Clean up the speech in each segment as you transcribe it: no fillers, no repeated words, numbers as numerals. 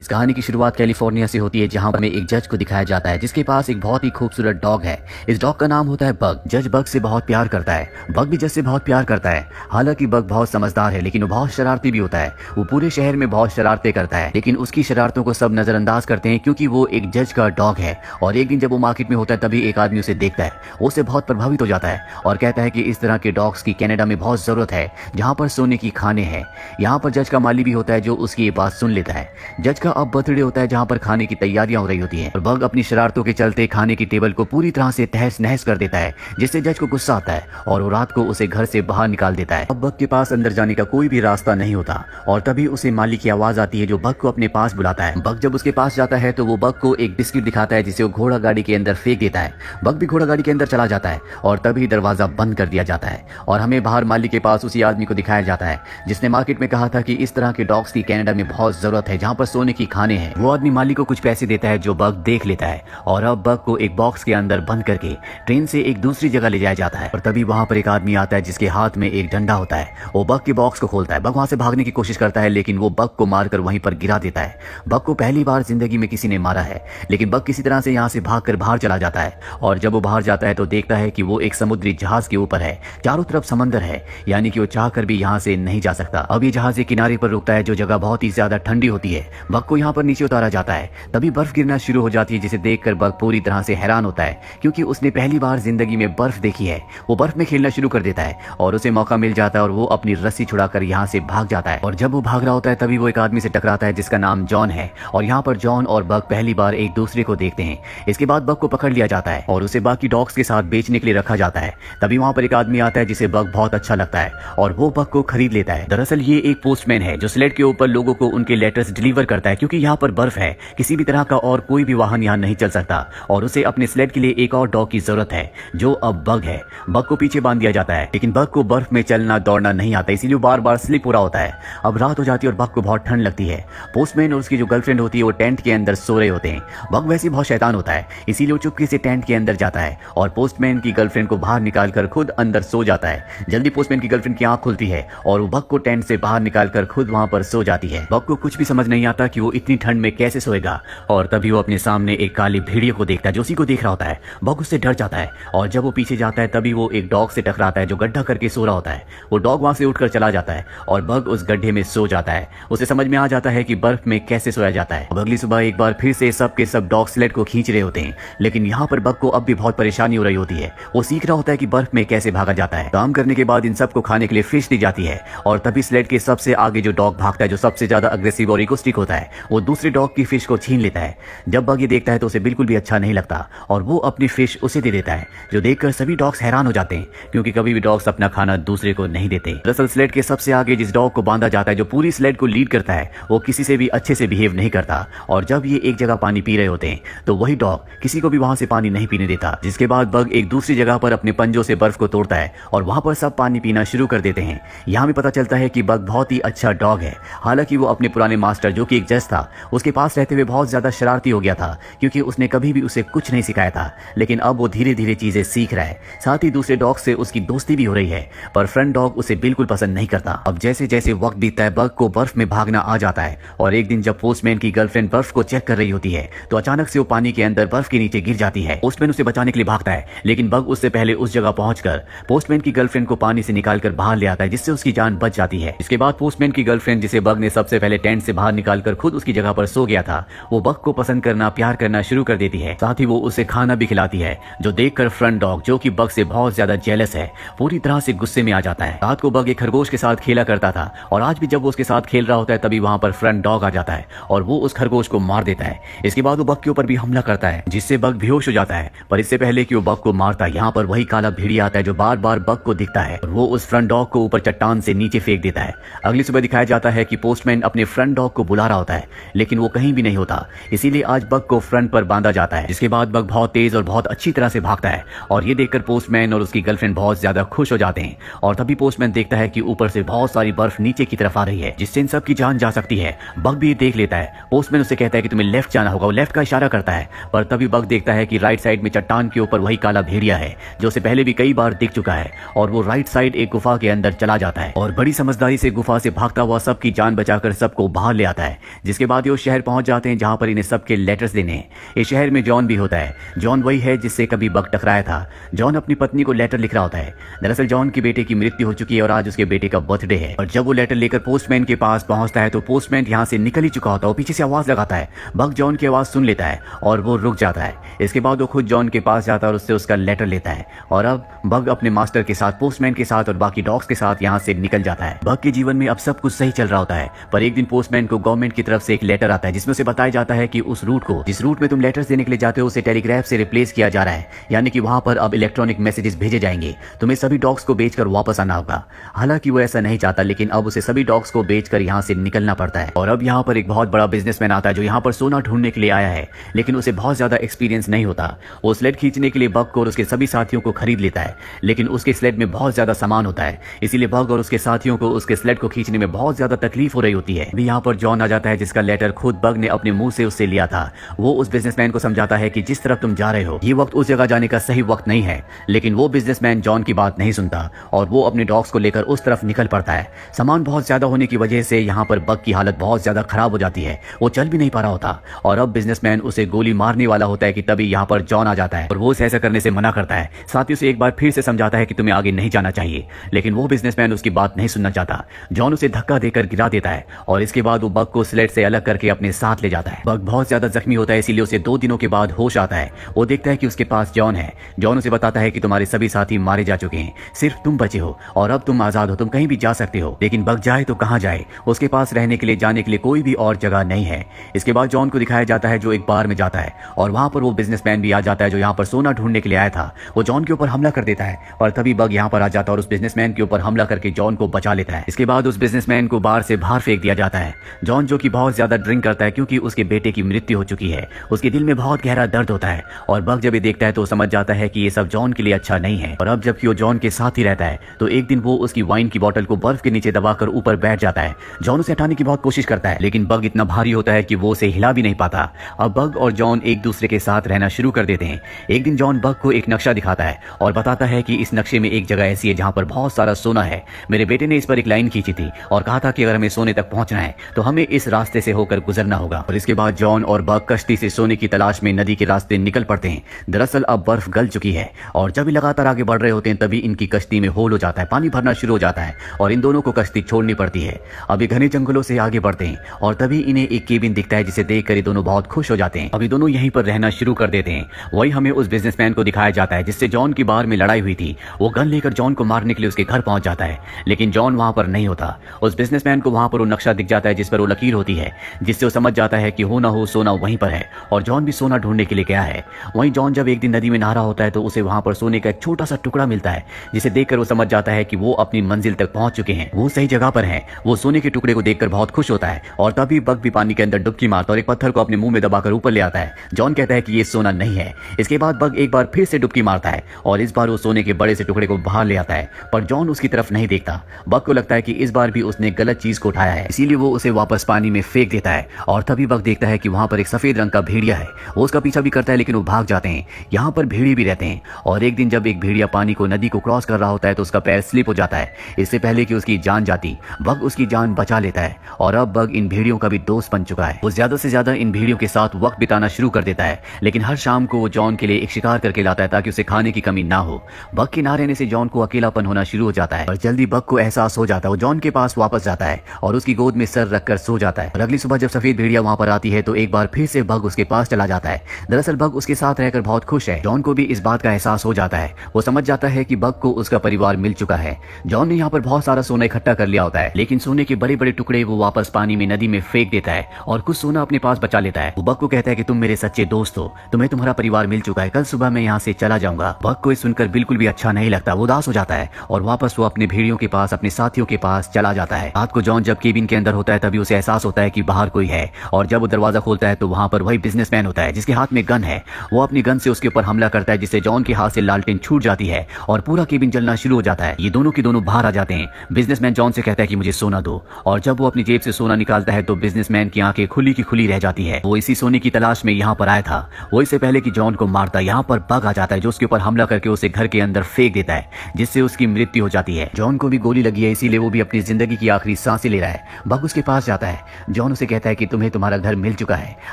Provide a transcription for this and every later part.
इस कहानी की शुरुआत कैलिफोर्निया से होती है, जहां हमें एक जज को दिखाया जाता है जिसके पास एक बहुत ही खूबसूरत डॉग है। इस डॉग का नाम होता है बग। जज बग से बहुत प्यार करता है, बग भी जज से बहुत प्यार करता है। हालांकि बग बहुत समझदार है, लेकिन वो बहुत शरारती भी होता है। वो पूरे शहर में बहुत शरारतें करता है, लेकिन उसकी शरारतों को सब नजरअंदाज करते हैं क्योंकि वो एक जज का डॉग है। और एक दिन जब वो मार्केट में होता है, तभी एक आदमी उसे देखता है। वो उससे बहुत प्रभावित हो जाता है और कहता है कि इस तरह के डॉग्स की कनाडा में बहुत जरूरत है, जहाँ पर सोने की खाने हैं। यहाँ पर जज का माली भी होता है जो उसकी ये बात सुन लेता है। जज का अब बर्थडे होता है जहां पर खाने की तैयारियां हो रही होती हैं और बग अपनी शरारतों के चलते खाने की टेबल को पूरी तरह से तहस नहस कर देता है, जिससे जज को गुस्सा आता है और वो रात को उसे घर से बाहर निकाल देता है। अब बग के पास अंदर जाने का कोई भी रास्ता नहीं होता और तभी उसे माली की आवाज आती है जो बग को अपने पास बुलाता है। बग जब उसके पास जाता है तो वो बग को एक बिस्किट दिखाता है जिसे वो घोड़ा गाड़ी के अंदर फेंक देता है। बग भी घोड़ा गाड़ी के अंदर चला जाता है और तभी दरवाजा बंद कर दिया जाता है और हमें बाहर माली के पास उसी आदमी को दिखाया जाता है जिसने मार्केट में कहा था कि इस तरह के डॉग्स की कनाडा में बहुत जरूरत है, जहाँ पर सोने की खाने हैं। वो आदमी माली को कुछ पैसे देता है जो बग देख लेता है और अब बग को एक बॉक्स के अंदर बंद करके ट्रेन से एक दूसरी जगह ले जाया जाता है। और तभी वहां पर एक आदमी आता है जिसके हाथ में एक डंडा होता है। वो बग के बॉक्स को खोलता है। बग वहां से भागने की कोशिश करता है, लेकिन वो बग को मारकर वहीं पर गिरा देता है। बग को पहली बार जिंदगी में किसी ने मारा है, लेकिन बग किसी तरह से यहाँ से भागकर बाहर चला जाता है। और जब वो बाहर जाता है तो देखता है कि वो एक समुद्री जहाज के ऊपर है। चारों तरफ समंदर है, यानी कि वो चाहकर भी यहाँ से नहीं जा सकता। अब ये जहाज एक किनारे पर रुकता है जो जगह बहुत ही ज्यादा ठंडी होती है। बग को यहाँ पर नीचे उतारा जाता है। तभी बर्फ गिरना शुरू हो जाती है, जिसे देखकर बग पूरी तरह से हैरान होता है क्योंकि उसने पहली बार जिंदगी में बर्फ देखी है। वो बर्फ में खेलना शुरू कर देता है और उसे मौका मिल जाता है और वो अपनी रस्सी छुड़ाकर यहाँ से भाग जाता है। और जब वो भाग रहा होता है तभी वो एक आदमी से टकराता है जिसका नाम जॉन है। और यहाँ पर जॉन और बग पहली बार एक दूसरे को देखते हैं। इसके बाद बग को पकड़ लिया जाता है और उसे बाकी डॉग्स के साथ बेचने के लिए रखा जाता है। तभी वहाँ पर एक आदमी आता है जिसे बग बहुत अच्छा लगता है और वो बग को खरीद लेता है। दरअसल ये एक पोस्टमैन है जो स्लेट के ऊपर लोगों को उनके लेटर्स डिलीवर करता है, क्योंकि यहाँ पर बर्फ है, किसी भी तरह का और कोई भी वाहन यहाँ नहीं चल सकता और उसे अपने स्लेड के लिए एक और डॉग की जरूरत है जो अब बग है। बग को पीछे बांध दिया जाता है, लेकिन बग को बर्फ में चलना दौड़ना नहीं आता, इसीलिए वो बार बार स्लिप हो रहा होता है। अब रात हो जाती है और बग को बहुत ठंड लगती है। पोस्टमैन और उसकी जो गर्लफ्रेंड होती है वो टेंट के अंदर सो रहे होते हैं। बग वैसे बहुत शैतान होता है, इसीलिए वो चुपके से टेंट के अंदर जाता है और पोस्टमैन की गर्लफ्रेंड को बाहर निकालकर खुद अंदर सो जाता है। जल्दी पोस्टमैन की गर्लफ्रेंड की आंख खुलती है और वो बग को टेंट से बाहर निकालकर खुद वहां पर सो जाती है। बग को कुछ भी समझ नहीं आता कि वो इतनी ठंड में कैसे सोएगा और तभी वो अपने सामने एक काली भेड़िए को देखता है जो उसी को देख रहा होता है। बग उससे डर जाता है और जब वो पीछे जाता है तभी वो एक डॉग से टकराता है जो गड्ढा करके सो रहा होता है। वो डॉग वहां से उठकर चला जाता है और बग उस गड्ढे में सो जाता है। उसे समझ में आ जाता है कि बर्फ में कैसे सोया जाता है। अब अगली सुबह एक बार फिर से सब के सब डॉग स्लेड को खींच रहे होते हैं, लेकिन यहाँ पर बग को अब भी बहुत परेशानी हो रही होती है। वो सीख रहा होता है कि बर्फ में कैसे भागा जाता है। काम करने के बाद इन सबको खाने के लिए फिश दी जाती है और तभी स्लेड के सबसे आगे जो डॉग भागता है, जो सबसे ज्यादा अग्रेसिव और इगोस्टिक होता है, वो दूसरे डॉग की फिश को छीन लेता है। जब बग ये देखता है तो उसे बिल्कुल भी अच्छा नहीं लगता और वो अपनी फिश उसे दे देता है, जो देखकर सभी डॉग्स हैरान हो जाते हैं क्योंकि कभी भी डॉग्स अपना खाना दूसरे को नहीं देते। दरअसल स्लेड के सबसे आगे जिस डॉग को बांधा जाता है, जो पूरी स्लेड को लीड करता है, वो किसी से भी अच्छे से बिहेव नहीं करता और जब ये एक जगह पानी पी रहे होते हैं तो वही डॉग किसी को भी वहां से पानी नहीं पीने देता। जिसके बाद बग एक दूसरी जगह पर अपने पंजों से बर्फ को तोड़ता है और वहां पर सब पानी पीना शुरू कर देते हैं। यहाँ भी पता चलता है कि बग बहुत ही अच्छा डॉग है। हालांकि वो अपने पुराने मास्टर जो कि एक जज था, उसके पास रहते हुए बहुत ज्यादा शरारती हो गया था क्योंकि उसने कभी भी उसे कुछ नहीं सिखाया था, लेकिन अब वो धीरे धीरे चीजें सीख रहा है। साथ ही दूसरे डॉग से उसकी दोस्ती भी हो रही है, पर फ्रंट डॉग उसे बिल्कुल पसंद नहीं करता। अब जैसे जैसे वक्त बीतता है बग को बर्फ में भागना आ जाता है और एक दिन जब पोस्टमैन की गर्लफ्रेंड बर्फ को चेक कर रही होती है तो अचानक से वो पानी के अंदर बर्फ के नीचे गिर जाती है। पोस्टमैन उसे बचाने के लिए भागता है, लेकिन बग उससे पहले उस जगह पहुंचकर पोस्टमैन की गर्लफ्रेंड को पानी से निकालकर बाहर ले आता है, जिससे उसकी जान बच जाती है। इसके बाद पोस्टमैन की गर्लफ्रेंड, जिसे बग ने सबसे पहले टेंट से बाहर निकालकर खुद उसकी जगह पर सो गया था, वो बग को पसंद करना, प्यार करना शुरू कर देती है। साथ ही वो उसे खाना भी खिलाती है, जो देखकर फ्रंट डॉग, जो कि बग से बहुत ज्यादा जेलस है, पूरी तरह से गुस्से में आ जाता है। रात को बग एक खरगोश के साथ खेला करता था और आज भी जब वो उसके साथ खेल रहा होता है तभी वहां पर फ्रंट डॉग आ जाता है और वो उस खरगोश को मार देता है। इसके बाद वो बग के ऊपर भी हमला करता है, जिससे बग बेहोश हो जाता है। पर इससे पहले कि वो बग को मारता, यहाँ पर वही काला भेड़िया आता है जो बार बार बग को दिखता है और वो उस फ्रंट डॉग को ऊपर चट्टान से नीचे फेंक देता है। अगली सुबह दिखाया जाता है कि पोस्टमैन अपने फ्रंट डॉग को बुला रहा होता है, लेकिन वो कहीं भी नहीं होता, इसीलिए आज बग को फ्रंट पर बांधा जाता है। जिसके बाद बग बहुत तेज और बहुत अच्छी तरह से भागता है और ये देखकर पोस्टमैन और उसकी गर्लफ्रेंड बहुत ज्यादा खुश हो जाते हैं। और तभी पोस्टमैन देखता है कि ऊपर से बहुत सारी बर्फ नीचे की तरफ आ रही है, जिससे इन सब की जान जा सकती है। बग भी देख लेता है। पोस्टमैन उसे कहता है कि तुम्हें लेफ्ट जाना होगा, वो लेफ्ट का इशारा करता है, पर तभी बग देखता है कि राइट साइड में चट्टान के ऊपर वही काला भेड़िया है जो उसे पहले भी कई बार दिख चुका है और वो राइट साइड एक गुफा के अंदर चला जाता है और बड़ी समझदारी से गुफा से भागता हुआ सबकी जान बचाकर सबको बाहर ले आता है। जिसके बाद ये उस शहर पहुंच जाते हैं जहां पर इन्हें सबके लेटर्स देने हैं। इस शहर में जॉन भी होता है। जॉन वही है जिससे कभी बग टकराया था। जॉन अपनी पत्नी को लेटर लिख रहा होता है। दरअसल जॉन के बेटे की मृत्यु हो चुकी है और आज उसके बेटे का बर्थडे है। और जब वो लेटर लेकर पोस्टमैन के पास पहुंचता है तो पोस्टमैन यहाँ से निकल ही चुका होता है। वो पीछे से आवाज लगाता है। बग जॉन की आवाज सुन लेता है और वो रुक जाता है। इसके बाद वो खुद जॉन के पास जाता है और उससे उसका लेटर लेता है। और अब बग अपने मास्टर के साथ, पोस्टमैन के साथ और बाकी डॉग्स के साथ यहाँ से निकल जाता है। बग के जीवन में अब सब कुछ सही चल रहा होता है, पर एक दिन पोस्टमैन को गवर्नमेंट की तरफ से एक लेटर आता है जिसमें उसे बताया जाता है कि उस रूट को, जिस रूट में तुम लेटर्स देने के लिए जाते हो, उसे टेलीग्राफ से रिप्लेस किया जा रहा है। यानी कि वहां पर अब इलेक्ट्रॉनिक मैसेजेस भेजे जाएंगे। तुम्हें सभी डॉग्स को बेचकर वापस आना होगा। हालांकि वो ऐसा नहीं चाहता, लेकिन अब उसे सभी डॉग्स को बेचकर यहाँ से निकलना पड़ता है। और अब यहाँ पर एक बहुत बड़ा बिजनेसमैन आता है जो यहाँ पर सोना ढूंढने के लिए आया है, लेकिन उसे बहुत ज्यादा एक्सपीरियंस नहीं होता। वो स्लेड खींचने के लिए बग को और उसके सभी साथियों को खरीद लेता है, लेकिन उसके स्लेड में बहुत ज्यादा सामान होता है, इसीलिए बग और उसके साथियों को उसके स्लेड को खींचने में बहुत ज्यादा तकलीफ हो रही होती है। अभी यहाँ पर जॉन आ जाता है जिसका लेटर खुद बग ने अपने मुंह से उससे लिया था। वो उस बिजनेसमैन को समझाता है कि जिस तरफ तुम जा रहे हो ये वक्त उस जगह जाने का सही वक्त नहीं है, लेकिन वो बिजनेसमैन जॉन की बात नहीं सुनता और वो अपने डॉग्स को लेकर उस तरफ निकल पड़ता है। सामान बहुत ज्यादा होने की वजह से यहाँ पर बग की हालत बहुत ज्यादा खराब हो जाती है। वो चल भी नहीं पा रहा होता और अब बिजनेसमैन उसे गोली मारने वाला होता है कि तभी यहाँ पर जॉन आ जाता है और वो उसे ऐसा करने से मना करता है। साथ ही उसे एक बार फिर से समझाता है कि तुम्हें आगे नहीं जाना चाहिए, लेकिन वो बिजनेसमैन उसकी बात नहीं सुनना चाहता। जॉन उसे धक्का देकर गिरा देता है और इसके बाद वो बग को स्लेड से अलग करके अपने साथ ले जाता है। बग बहुत ज्यादा जख्मी होता है, इसीलिए उसे 2 दिनों के बाद होश आता है। वो देखता है कि उसके पास जॉन है। जॉन उसे बताता है कि तुम्हारे सभी साथी मारे जा चुके हैं, सिर्फ तुम बचे हो और अब तुम आजाद हो, तुम कहीं भी जा सकते हो। लेकिन बग जाए तो कहां जाए? उसके पास रहने के लिए, जाने के लिए कोई भी और जगह नहीं है। इसके बाद जॉन को दिखाया जाता है जो एक बार में जाता है और वहां पर वो बिजनेसमैन भी आ जाता है जो यहाँ पर सोना ढूंढने के लिए आया था। वो जॉन के ऊपर हमला कर देता है और तभी बग यहाँ पर आ जाता है और उस बिजनेसमैन के ऊपर हमला करके जॉन को बचा लेता है। इसके बाद उस बिजनेसमैन को बार से बाहर फेंक दिया जाता है। जॉन जो कि बहुत ज्यादा ड्रिंक करता है क्योंकि उसके बेटे की मृत्यु हो चुकी है, उसके दिल में बहुत गहरा दर्द होता है और बग जब ये देखता है तो समझ जाता है कि ये सब जॉन के लिए अच्छा नहीं है। और अब जबकि वो जॉन के साथ ही रहता है तो एक दिन वो उसकी वाइन की बोतल को बर्फ के नीचे दबाकर ऊपर बैठ जाता है। जॉन उसे हटाने की बहुत कोशिश करता है, लेकिन बग इतना भारी होता है कि वो उसे हिला भी नहीं पाता। अब बग और जॉन एक दूसरे के साथ रहना शुरू कर देते हैं। एक दिन जॉन बग को एक नक्शा दिखाता है और बताता है कि इस नक्शे में एक जगह ऐसी है जहां पर बहुत सारा सोना है। मेरे बेटे ने इस पर एक लाइन खींची थी और कहा था कि अगर हमें सोने तक पहुंचना है तो हमें इस रास्ते से होकर गुजरना होगा। और इसके बाद जॉन और बग कश्ती से सोने की तलाश में नदी के रास्ते निकल पड़ते हैं। दरअसल अब बर्फ गल चुकी है और जब ये लगातार आगे बढ़ रहे होते हैं तभी इनकी कश्ती में होल हो जाता है, पानी भरना शुरू हो जाता है और इन दोनों को कश्ती छोड़नी पड़ती है। अब ये घने जंगलों से आगे बढ़ते हैं और तभी इन्हें एक केबिन दिखता है जिसे देखकर ये दोनों बहुत खुश हो जाते हैं। अभी दोनों यहीं पर रहना शुरू कर देते हैं। वही हमें उस बिजनेसमैन को दिखाया जाता है जिससे जॉन की बार में लड़ाई हुई थी। वो गन लेकर जॉन को मारने के लिए उसके घर पहुंच जाता है, लेकिन जॉन वहां पर नहीं होता। उस बिजनेसमैन को वहां पर वो नक्शा दिख जाता है जिस पर वो लकीर होती है, जिससे वो समझ जाता है कि हो ना हो सोना वहीं पर है और जॉन भी सोना ढूंढने के लिए गया है। वहीं जॉन जब एक दिन नदी में नहा रहा होता है तो उसे वहां पर सोने का एक छोटा सा टुकड़ा मिलता है, जिसे देखकर वो समझ जाता है कि वो अपनी मंजिल तक पहुंच चुके हैं, वो सही जगह पर हैं। वो सोने के टुकड़े को देखकर बहुत खुश होता है और तभी बग भी पानी के अंदर डुबकी मारता और एक पत्थर को अपने मुंह में दबाकर ऊपर ले आता है। जॉन कहता है कि ये सोना नहीं है। इसके बाद बग एक बार फिर से डुबकी मारता है और इस बार वो सोने के बड़े से टुकड़े को बाहर ले आता है, पर जॉन उसकी तरफ नहीं देखता। बग को लगता है कि इस बार भी उसने गलत चीज को उठाया है, इसीलिए वो उसे वापस पानी में फेंक देता है। और तभी बग देखता है कि वहां पर एक सफेद रंग का भेड़िया है। वो उसका पीछा भी करता है लेकिन वो भाग जाते हैं। यहाँ पर भेड़िए भी रहते हैं और एक दिन जब एक भेड़िया पानी को, नदी को क्रॉस कर रहा होता है तो उसका पैर स्लिप हो जाता है। इससे पहले कि उसकी जान जाती, बग उसकी जान बचा लेता है और अब बग इन भेड़ियों का भी दोस्त बन चुका है। वो ज्यादा से ज्यादा इन भेड़ियों के साथ वक्त बिताना शुरू कर देता है, लेकिन हर शाम को वो जॉन के लिए एक शिकार करके लाता है ताकि उसे खाने की कमी ना हो। बग के ना रहने से जॉन को अकेलापन होना शुरू हो जाता है और जल्दी बग को एहसास हो जाता है। वो जॉन के पास वापस जाता है और उसकी गोद में सर रखकर सो जाता है। और अगली सुबह जब सफेद भेड़िया वहां पर आती है तो एक बार फिर से बग उसके पास चला जाता है। दरअसल बग उसके साथ रहकर बहुत खुश है। जॉन को भी इस बात का एहसास हो जाता है। वो समझ जाता है कि बग को उसका परिवार मिल चुका है। जॉन ने यहाँ पर बहुत सारा सोना इकट्ठा कर लिया होता है, लेकिन सोने के बड़े बड़े टुकड़े वो वापस पानी में, नदी में फेंक देता है और कुछ सोना अपने पास बचा लेता है। वो बग को कहता है कि तुम मेरे सच्चे दोस्त हो, तुम्हें तुम्हारा परिवार मिल चुका है, कल सुबह मैं यहाँ से चला जाऊंगा। बग को सुनकर बिल्कुल भी अच्छा नहीं लगता, वो उदास हो जाता है और वापस वो अपने भेड़ियों के पास, अपने साथियों के पास चला जाता है। रात को जॉन जब केबिन के अंदर होता है तभी उसे एहसास होता है कि बाहर कोई है और जब वो दरवाजा खोलता है तो वहां पर वही बिजनेसमैन होता है जिसके हाथ में गन है। वो अपनी गन से उसके ऊपर हमला करता है जिससे जॉन के हाथ से लालटेन छूट जाती है और पूरा केबिन जलना शुरू हो जाता है। ये दोनों के दोनों बाहर आ जाते हैं। बिजनेसमैन जॉन से कहता है कि मुझे सोना दो और जब वो अपनी जेब से सोना निकालता है तो बिजनेसमैन की आंखें खुली की खुली रह जाती है। वो इसी सोने की तलाश में यहाँ पर आया था। वो इससे पहले कि जॉन को मारता यहाँ पर बग आ जाता है जो उसके ऊपर हमला करके उसे घर के अंदर फेंक देता है जिससे उसकी मृत्यु हो जाती है। जॉन को भी गोली लगी है, इसीलिए वो भी अपनी जिंदगी की आखिरी सांसें ले रहा है। बग उसके पास जाता है। जॉन उसे कहता है कि तुम्हें तुम्हारा घर मिल चुका है,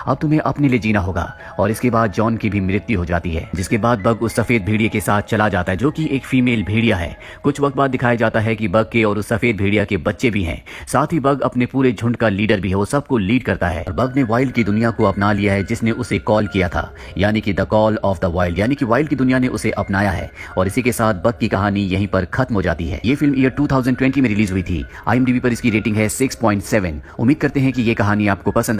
अब तुम्हें अपने लिए जीना होगा। और इसके बाद जॉन की भी मृत्यु हो जाती है, जिसके बाद बग उस सफेद भेड़िए के साथ चला जाता है जो कि एक फीमेल भेड़िया है। कुछ वक्त बाद दिखाया जाता है कि बग के और उस सफेद भेड़िया के बच्चे भी हैं। साथ ही बग अपने पूरे झुंड का लीडर भी है, वो सबको लीड करता है। और बग ने वाइल्ड की दुनिया को अपना लिया है जिसने उसे कॉल किया था, यानी कि the call of the wild, यानी कि वाइल्ड की दुनिया ने उसे अपनाया है। और इसी के साथ बग की कहानी यहीं पर खत्म हो जाती है। ये फिल्म ईयर 2020 में रिलीज हुई थी। IMDb पर इसकी रेटिंग है 6.7। उम्मीद करते हैं कि ये कहानी आपको पसंद